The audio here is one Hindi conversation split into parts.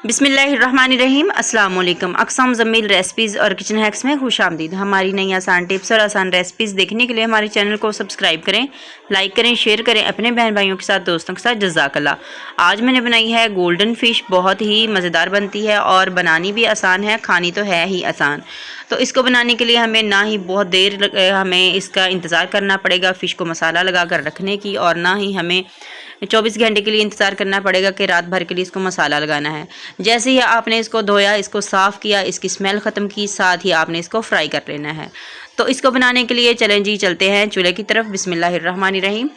बिस्मिल्लाहिर्रहमानिर्रहीम अस्सलाम वालेकुम। अक़साम ज़मील रेसिपीज़ और किचन हैक्स में खुश आमदीद। हमारी नई आसान टिप्स और आसान रेसिपीज़ देखने के लिए हमारे चैनल को सब्सक्राइब करें, लाइक करें, शेयर करें अपने बहन भाइयों के साथ, दोस्तों के साथ। जज़ाकल्लाह। आज मैंने बनाई है गोल्डन फ़िश। बहुत ही मज़ेदार बनती है और बनानी भी आसान है, खानी तो है ही आसान। तो इसको बनाने के लिए हमें ना ही बहुत देर हमें इसका इंतज़ार करना पड़ेगा फ़िश को मसाला लगा कर रखने की, और ना ही हमें 24 घंटे के लिए इंतज़ार करना पड़ेगा कि रात भर के लिए इसको मसाला लगाना है। जैसे ही आपने इसको धोया, इसको साफ़ किया, इसकी स्मेल ख़त्म की, साथ ही आपने इसको फ्राई कर लेना है। तो इसको बनाने के लिए चलें जी, चलते हैं चूल्हे की तरफ। बिस्मिल्लाहिर्रहमानिर्रहीम।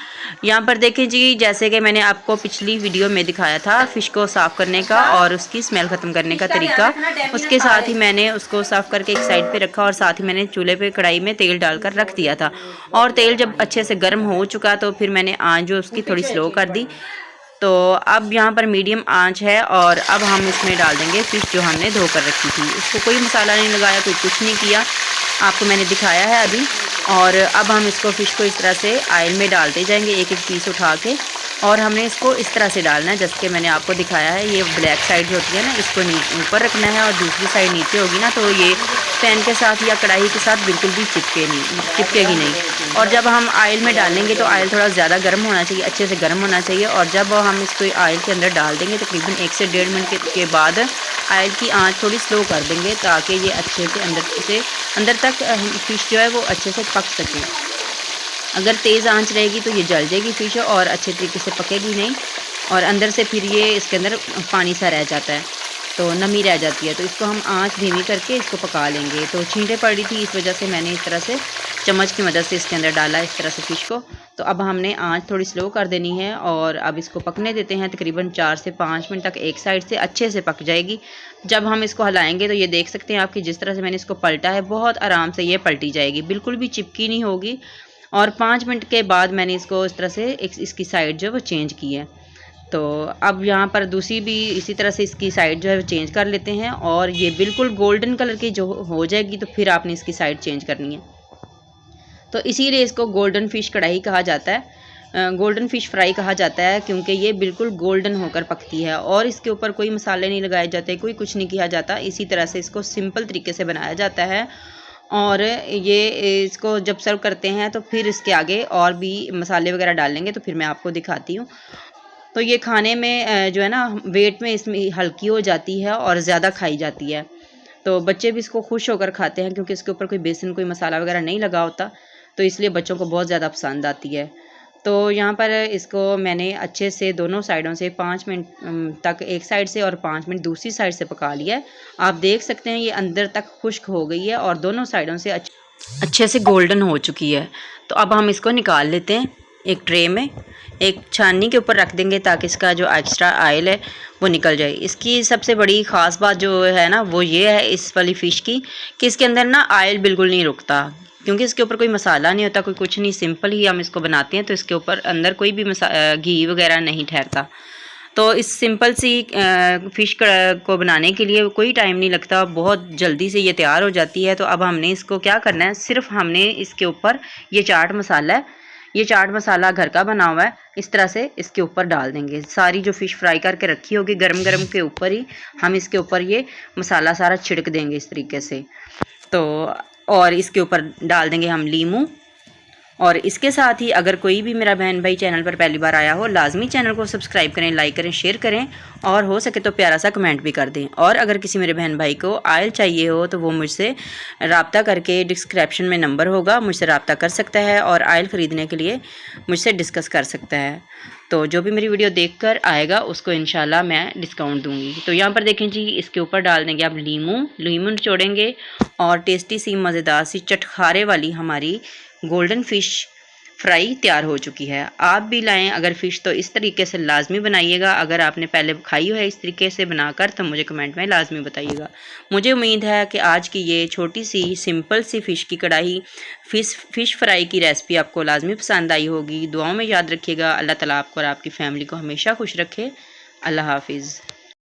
यहाँ पर देखें जी, जैसे कि मैंने आपको पिछली वीडियो में दिखाया था फ़िश को साफ़ करने का और उसकी स्मेल ख़त्म करने का तरीका, उसके साथ ही मैंने उसको साफ़ करके एक साइड पे रखा और साथ ही मैंने चूल्हे पे कढ़ाई में तेल डालकर रख दिया था। और तेल जब अच्छे से गर्म हो चुका तो फिर मैंने आंच जो उसकी थोड़ी स्लो कर दी। तो अब यहाँ पर मीडियम आंच है और अब हम इसमें डाल देंगे फ़िश जो हमने धोकर रखी थी। इसको कोई मसाला नहीं लगाया, कोई कुछ नहीं किया, आपको मैंने दिखाया है अभी। और अब हम इसको फ़िश को इस तरह से ऑयल में डालते जाएंगे, एक एक पीस उठा के। और हमने इसको इस तरह से डालना है जैसे कि मैंने आपको दिखाया है। ये ब्लैक साइड जो होती है ना, इसको ऊपर रखना है और दूसरी साइड नीचे होगी ना, तो ये पैन के साथ या कढ़ाई के साथ बिल्कुल भी चिपकेगी नहीं। और जब हम ऑयल में डालेंगे तो ऑयल थोड़ा ज़्यादा गर्म होना चाहिए, अच्छे से गर्म होना चाहिए। और जब हम इसको ऑयल के अंदर डाल देंगे तकरीबन 1 से 1.5 मिनट के बाद ऑयल की आंच थोड़ी स्लो कर देंगे, ताकि ये अच्छे से अंदर तक फ़िश जो है वो अच्छे से पक सके। अगर तेज़ आंच रहेगी तो ये जल जाएगी फ़िश और अच्छे तरीके से पकेगी नहीं, और अंदर से फिर ये इसके अंदर पानी सा रह जाता है, तो नमी रह जाती है। तो इसको हम आंच धीमी करके इसको पका लेंगे। तो छींटे पड़ रही थी, इस वजह से मैंने इस तरह से चम्मच की मदद से इसके अंदर डाला इस तरह से फ़िश को। तो अब हमने आंच थोड़ी स्लो कर देनी है और अब इसको पकने देते हैं। तकरीबन 4 से 5 मिनट तक एक साइड से अच्छे से पक जाएगी। जब हम इसको हिलाएंगे तो ये देख सकते हैं आपकी, जिस तरह से मैंने इसको पलटा है बहुत आराम से ये पलटी जाएगी, बिल्कुल भी चिपकी नहीं होगी। और 5 मिनट के बाद मैंने इसको इस तरह से इसकी साइड जो है वो चेंज की है। तो अब यहाँ पर दूसरी भी इसी तरह से इसकी साइड जो है वो चेंज कर लेते हैं, और ये बिल्कुल गोल्डन कलर की जो हो जाएगी तो फिर आपने इसकी साइड चेंज करनी है। तो इसीलिए इसको गोल्डन फ़िश कढ़ाई कहा जाता है, गोल्डन फ़िश फ्राई कहा जाता है, क्योंकि ये बिल्कुल गोल्डन होकर पकती है और इसके ऊपर कोई मसाले नहीं लगाए जाते, कोई कुछ नहीं किया जाता। इसी तरह से इसको सिंपल तरीके से बनाया जाता है। और ये इसको जब सर्व करते हैं तो फिर इसके आगे और भी मसाले वगैरह डालेंगे, तो फिर मैं आपको दिखाती हूँ। तो ये खाने में जो है ना, वेट में इसमें हल्की हो जाती है और ज़्यादा खाई जाती है। तो बच्चे भी इसको खुश होकर खाते हैं, क्योंकि इसके ऊपर कोई बेसन, कोई मसाला वगैरह नहीं लगा होता, तो इसलिए बच्चों को बहुत ज़्यादा पसंद आती है। तो यहाँ पर इसको मैंने अच्छे से दोनों साइडों से 5 मिनट तक एक साइड से और 5 मिनट दूसरी साइड से पका लिया है। आप देख सकते हैं ये अंदर तक खुश्क हो गई है और दोनों साइडों से अच्छे से गोल्डन हो चुकी है। तो अब हम इसको निकाल लेते हैं एक ट्रे में, एक छाननी के ऊपर रख देंगे ताकि इसका जो एक्स्ट्रा ऑयल है वो निकल जाए। इसकी सबसे बड़ी ख़ास बात जो है ना, वो ये है इस वाली फ़िश की, कि इसके अंदर ना ऑयल बिल्कुल नहीं रुकता, क्योंकि इसके ऊपर कोई मसाला नहीं होता, कोई कुछ नहीं, सिंपल ही हम इसको बनाते हैं। तो इसके ऊपर अंदर कोई भी घी वगैरह नहीं ठहरता। तो इस सिंपल सी फ़िश को बनाने के लिए कोई टाइम नहीं लगता, बहुत जल्दी से ये तैयार हो जाती है। तो अब हमने इसको क्या करना है, सिर्फ हमने इसके ऊपर ये चाट मसाला है, ये चाट मसाला घर का बना हुआ है, इस तरह से इसके ऊपर डाल देंगे। सारी जो फ़िश फ्राई करके रखी होगी गरम गरम के ऊपर ही हम इसके ऊपर ये मसाला सारा छिड़क देंगे इस तरीके से। तो और इसके ऊपर डाल देंगे हम लीमू। और इसके साथ ही अगर कोई भी मेरा बहन भाई चैनल पर पहली बार आया हो, लाजमी चैनल को सब्सक्राइब करें, लाइक करें, शेयर करें, और हो सके तो प्यारा सा कमेंट भी कर दें। और अगर किसी मेरे बहन भाई को ऑयल चाहिए हो तो वो मुझसे रब्ता करके, डिस्क्रिप्शन में नंबर होगा, मुझसे रब्ता कर सकता है और ऑयल ख़रीदने के लिए मुझसे डिस्कस कर सकता है। तो जो भी मेरी वीडियो देखकर आएगा उसको इंशाल्लाह मैं डिस्काउंट दूंगी। तो यहाँ पर देखें जी, इसके ऊपर डाल देंगे आप लीमू निचोड़ेंगे, और टेस्टी सी मज़ेदार सी चटखारे वाली हमारी गोल्डन फ़िश फ्राई तैयार हो चुकी है। आप भी लाएं अगर फ़िश तो इस तरीके से लाजमी बनाइएगा। अगर आपने पहले खाई है इस तरीके से बनाकर तो मुझे कमेंट में लाजमी बताइएगा। मुझे उम्मीद है कि आज की ये छोटी सी सिंपल सी फ़िश की कढ़ाई फ़िश फ्राई की रेसिपी आपको लाजमी पसंद आई होगी। दुआओं में याद रखिएगा। अल्लाह ताला आपको और आपकी फ़ैमिली को हमेशा खुश रखे। अल्लाह हाफिज़।